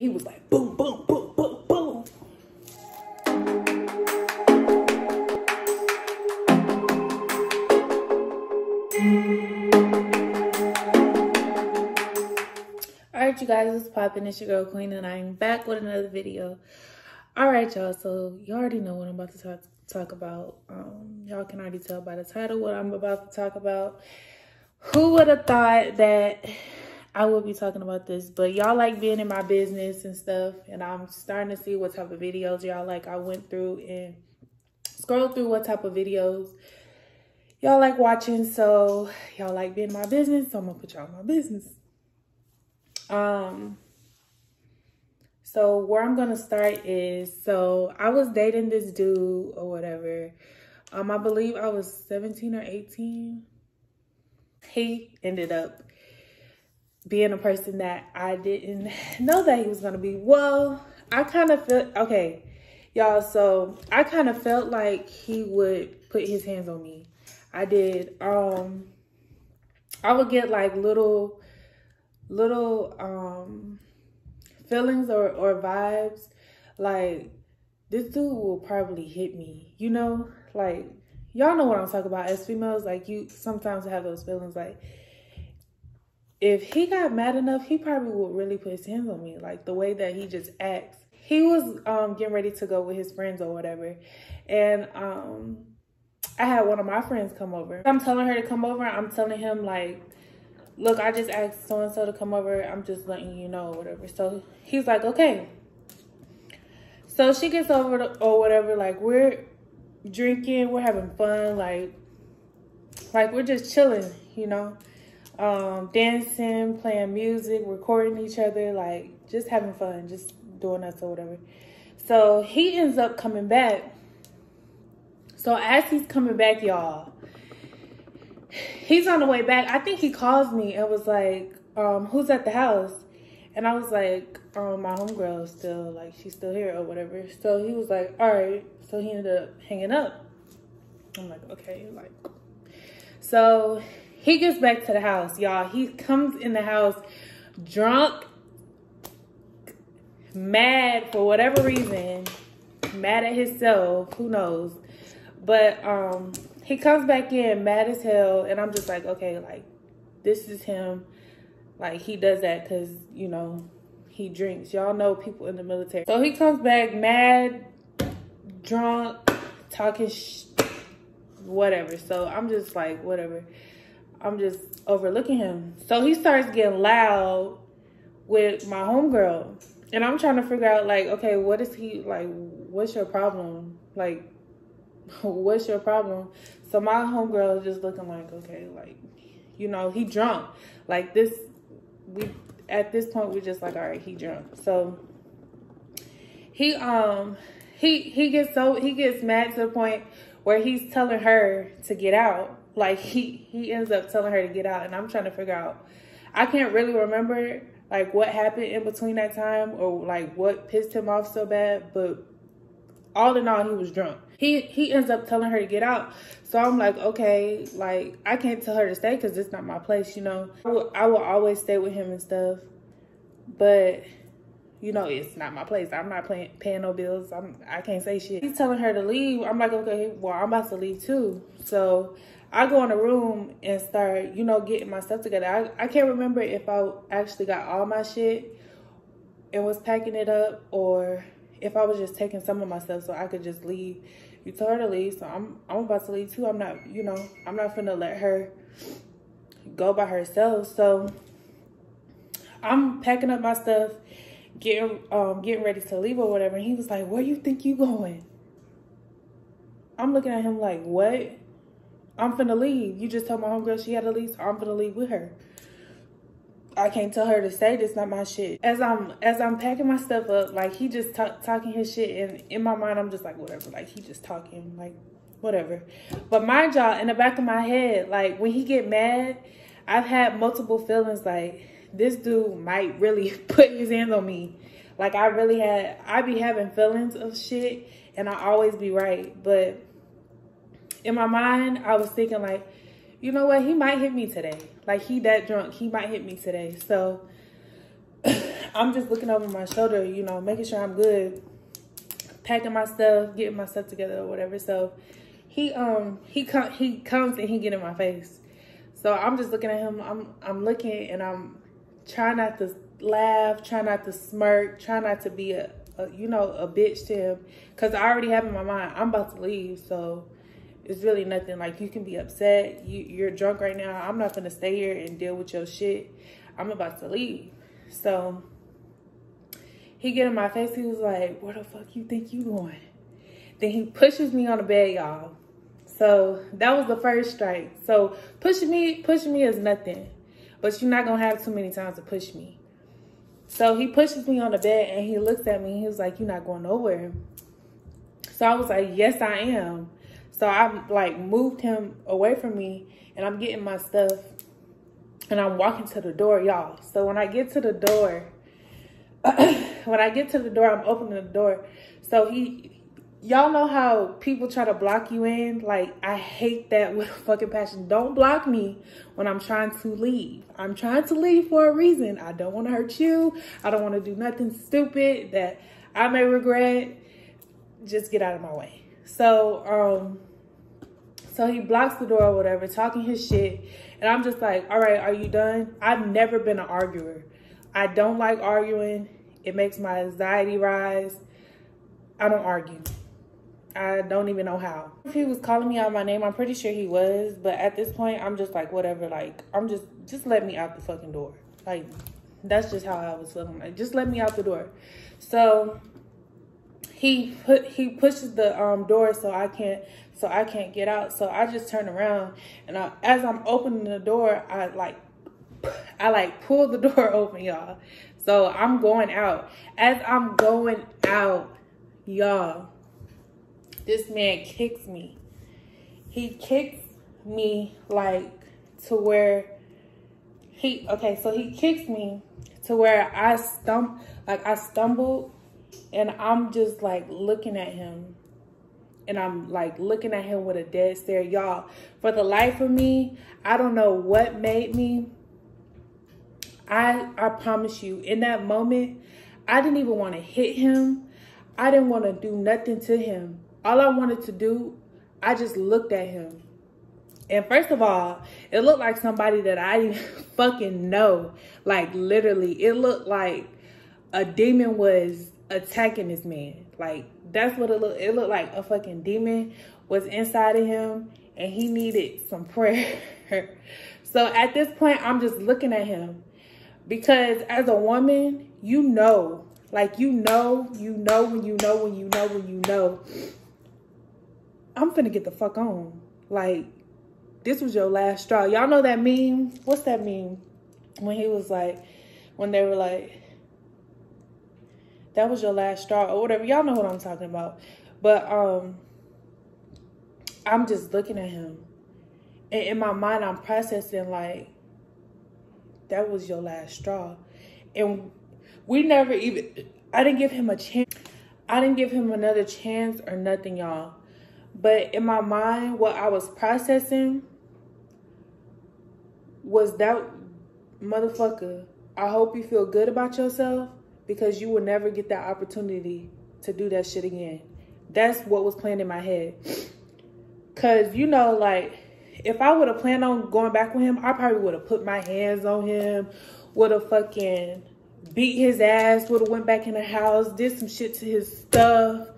He was like, boom, boom, boom, boom, boom. Alright, you guys, it's poppin'. It's your girl Queen, and I'm back with another video. Alright, y'all, so you already know what I'm about to talk about. Y'all can already tell by the title what I'm about to talk about. Who would have thought that I would be talking about this? But y'all like being in my business and stuff, and I'm starting to see what type of videos y'all like. I went through and scrolled through what type of videos y'all like watching. So y'all like being in my business, so I'm gonna put y'all in my business. So where I'm gonna start is, so I was dating this dude or whatever. I believe I was 17 or 18. He ended up being a person that I didn't know that he was gonna be. Well, I kind of felt, okay, y'all, so I kind of felt like he would put his hands on me. I did. I would get like little feelings or vibes, like this dude will probably hit me, you know, like y'all know what I'm talking about. As females, like, you sometimes have those feelings, like if he got mad enough, he probably would really put his hands on me. Like the way that he just acts. He was getting ready to go with his friends or whatever, and I had one of my friends come over. I'm telling her to come over. I'm telling him like, look, I just asked so-and-so to come over. I'm just letting you know or whatever. So he's like, okay. So she gets over or whatever. Like, we're drinking. We're having fun. Like we're just chilling, you know. Dancing, playing music, recording each other. Like, just having fun. Just doing us or whatever. So he ends up coming back. So as he's coming back, y'all, he's on the way back. I think he calls me and was like, who's at the house? And I was like, my homegirl still, like, she's still here or whatever. So he was like, all right. So he ended up hanging up. I'm like, okay, like. So he gets back to the house, y'all. He comes in the house drunk, mad for whatever reason, mad at himself, who knows. But he comes back in mad as hell, and I'm just like, okay, like, this is him. Like, he does that because, you know, he drinks. Y'all know people in the military. So he comes back mad, drunk, talking whatever. So I'm just like, whatever. I'm just overlooking him. So he starts getting loud with my homegirl. And I'm trying to figure out, like, okay, what is he, like, what's your problem? Like, what's your problem? So my homegirl is just looking like, okay, like, you know, he drunk. Like this, at this point, we're just like, all right, he drunk. So he gets mad to the point where he's telling her to get out. Like he ends up telling her to get out, and I'm trying to figure out, I can't really remember like what happened in between that time or like what pissed him off so bad, but all in all, he was drunk. He ends up telling her to get out. So I'm like, okay, like, I can't tell her to stay because it's not my place, you know. I will always stay with him and stuff. But, you know, it's not my place. I'm not paying no bills. I can't say shit. He's telling her to leave. I'm like, okay, well, I'm about to leave too. So I go in the room and start, you know, getting my stuff together. I can't remember if I actually got all my shit and was packing it up, or if I was just taking some of my stuff so I could just leave. You told her to leave, so I'm about to leave too. I'm not, you know, I'm not finna let her go by herself. So I'm packing up my stuff, getting ready to leave or whatever. And he was like, where you think you going? I'm looking at him like, what? I'm finna leave. You just told my homegirl she had to leave, so I'm finna leave with her. I can't tell her to stay. This not my shit. As I'm packing my stuff up, like, he just talking his shit, and in my mind I'm just like, whatever. Like, he just talking, like, whatever. But mind y'all, in the back of my head, like, when he get mad, I've had multiple feelings like this dude might really put his hands on me. Like, I be having feelings of shit, and I always be right. But in my mind, I was thinking like, you know what? He might hit me today. Like, he that drunk. He might hit me today. So I'm just looking over my shoulder, you know, making sure I'm good, packing my stuff, getting my stuff together or whatever. So he comes and he get in my face. So I'm just looking at him. I'm looking and I'm trying not to laugh, trying not to smirk, trying not to be a bitch to him, because I already have in my mind I'm about to leave. So it's really nothing. Like, you can be upset. You're drunk right now. I'm not gonna stay here and deal with your shit. I'm about to leave. So he get in my face. He was like, "Where the fuck you think you going?" Then he pushes me on the bed, y'all. So that was the first strike. So pushing me is nothing, but you're not gonna have too many times to push me. So he pushes me on the bed and he looks at me and he was like, "You're not going nowhere." So I was like, "Yes, I am." So I like moved him away from me and I'm getting my stuff and I'm walking to the door, y'all. So when I get to the door, I'm opening the door. So y'all know how people try to block you in? Like, I hate that with a fucking passion. Don't block me when I'm trying to leave. I'm trying to leave for a reason. I don't want to hurt you. I don't want to do nothing stupid that I may regret. Just get out of my way. So he blocks the door or whatever, talking his shit. And I'm just like, all right, are you done? I've never been an arguer. I don't like arguing. It makes my anxiety rise. I don't argue. I don't even know how. If he was calling me out my name, I'm pretty sure he was. But at this point, I'm just like, whatever. Like, I'm just let me out the fucking door. Like, that's just how I was feeling. Like, just let me out the door. So he pushes the door so I can't get out. So I just turn around and as I'm opening the door, I pull the door open, y'all. So I'm going out. As I'm going out, y'all, this man kicks me. He kicks me like to where he kicks me to where I stumbled, and I'm just like looking at him. And I'm like looking at him with a dead stare. Y'all, for the life of me, I don't know what made me. I promise you, in that moment, I didn't even want to hit him. I didn't want to do nothing to him. All I wanted to do, I just looked at him. And first of all, it looked like somebody that I didn't fucking know. Like, literally, it looked like a demon was attacking this man. Like, that's what it looked. It looked like a fucking demon was inside of him and he needed some prayer. So at this point, I'm just looking at him, because as a woman, you know when you know, I'm finna get the fuck on. Like, this was your last straw. Y'all know that meme? What's that meme? When he was like, when they were like, that was your last straw or whatever. Y'all know what I'm talking about. But I'm just looking at him. And in my mind, I'm processing like, that was your last straw. And we never even, I didn't give him a chance. I didn't give him another chance or nothing, y'all. But in my mind, what I was processing was that, motherfucker, I hope you feel good about yourself, because you will never get that opportunity to do that shit again. That's what was playing in my head. Because, you know, like, if I would have planned on going back with him, I probably would have put my hands on him, would have fucking beat his ass, would have went back in the house, did some shit to his stuff.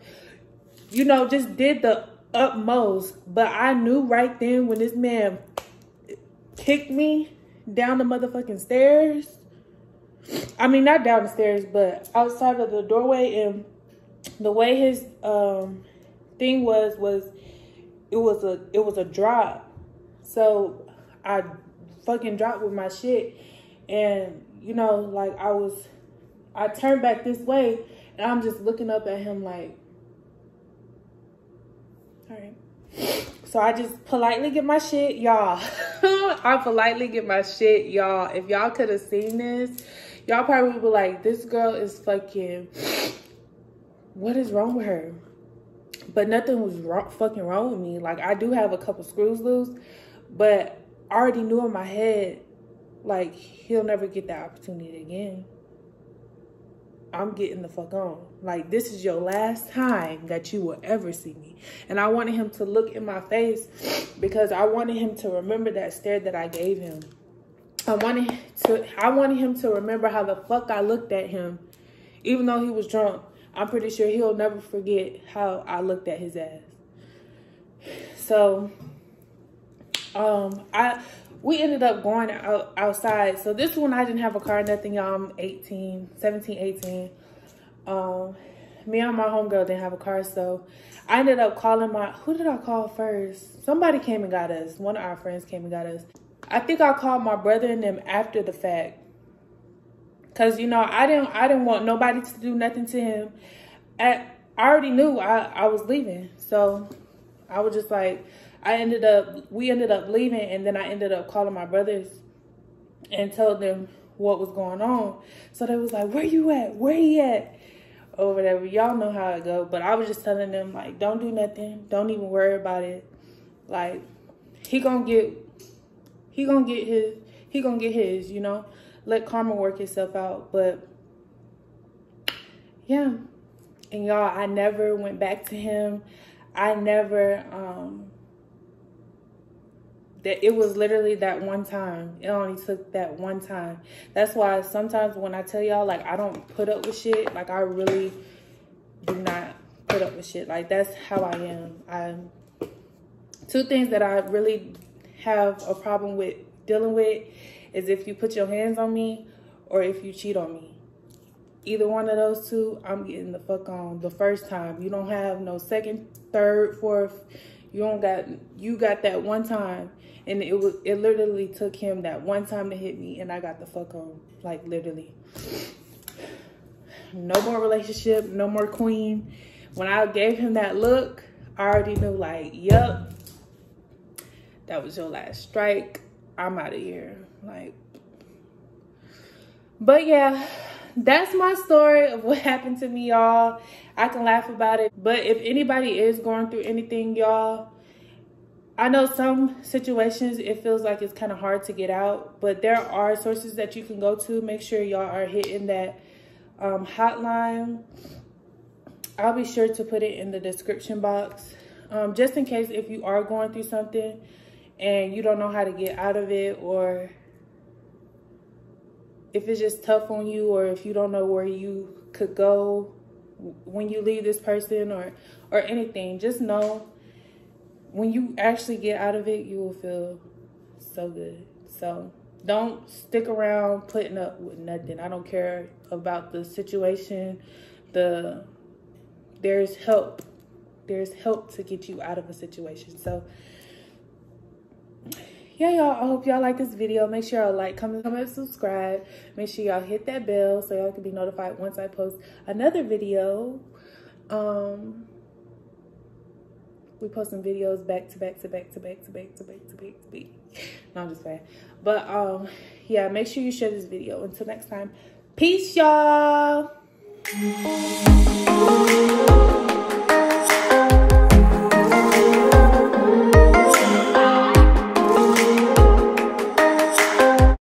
You know, just did the utmost. But I knew right then when this man kicked me down the motherfucking stairs, I mean, not down the stairs, but outside of the doorway, and the way his thing was it was a drop. So I fucking dropped with my shit, and you know, like I turned back this way, and I'm just looking up at him like, all right. So I just politely get my shit, y'all. I politely get my shit, y'all. If y'all could have seen this, y'all probably would be like, this girl is fucking, what is wrong with her? But nothing was fucking wrong with me. Like, I do have a couple screws loose, but I already knew in my head, like, he'll never get that opportunity again. I'm getting the fuck on. Like, this is your last time that you will ever see me. And I wanted him to look in my face because I wanted him to remember that stare that I gave him. I wanted him to remember how the fuck I looked at him, even though he was drunk. I'm pretty sure he'll never forget how I looked at his ass. So, we ended up going outside. So this one, I didn't have a car, nothing, y'all. I'm 17, 18. Me and my homegirl didn't have a car, so I ended up calling who did I call first? Somebody came and got us. One of our friends came and got us. I think I called my brother and them after the fact. Cause you know, I didn't want nobody to do nothing to him. I already knew I was leaving. So I was just like, we ended up leaving, and then I ended up calling my brothers and told them what was going on. So they was like, where you at? Where he at? Or whatever. Y'all know how it go. But I was just telling them, like, don't do nothing. Don't even worry about it. Like, he gonna get his, you know. Let karma work itself out. But yeah. And y'all, I never went back to him. I never that it was literally that one time. It only took that one time. That's why sometimes when I tell y'all, like, I don't put up with shit, like, I really do not put up with shit. Like, that's how I am. Two things that I really have a problem with dealing with is if you put your hands on me or if you cheat on me. Either one of those two, I'm getting the fuck on the first time. You don't have no second, third, fourth. You got that one time. And it literally took him that one time to hit me, and I got the fuck on. Like, literally. No more relationship, no more queen. When I gave him that look, I already knew, like, yup, that was your last strike. I'm out of here. Like, but yeah, that's my story of what happened to me, y'all. I can laugh about it. But if anybody is going through anything, y'all, I know some situations it feels like it's kind of hard to get out, but there are sources that you can go to. Make sure y'all are hitting that hotline. I'll be sure to put it in the description box. Just in case if you are going through something and you don't know how to get out of it, or if it's just tough on you, or if you don't know where you could go when you leave this person or anything, just know when you actually get out of it, you will feel so good. So don't stick around putting up with nothing. I don't care about the situation. There's help. There's help to get you out of a situation. So yeah, y'all, I hope y'all like this video. Make sure y'all like, comment, subscribe. Make sure y'all hit that bell so y'all can be notified once I post another video. We post some videos back to back. No, I'm just playing. But yeah, make sure you share this video. Until next time, peace, y'all.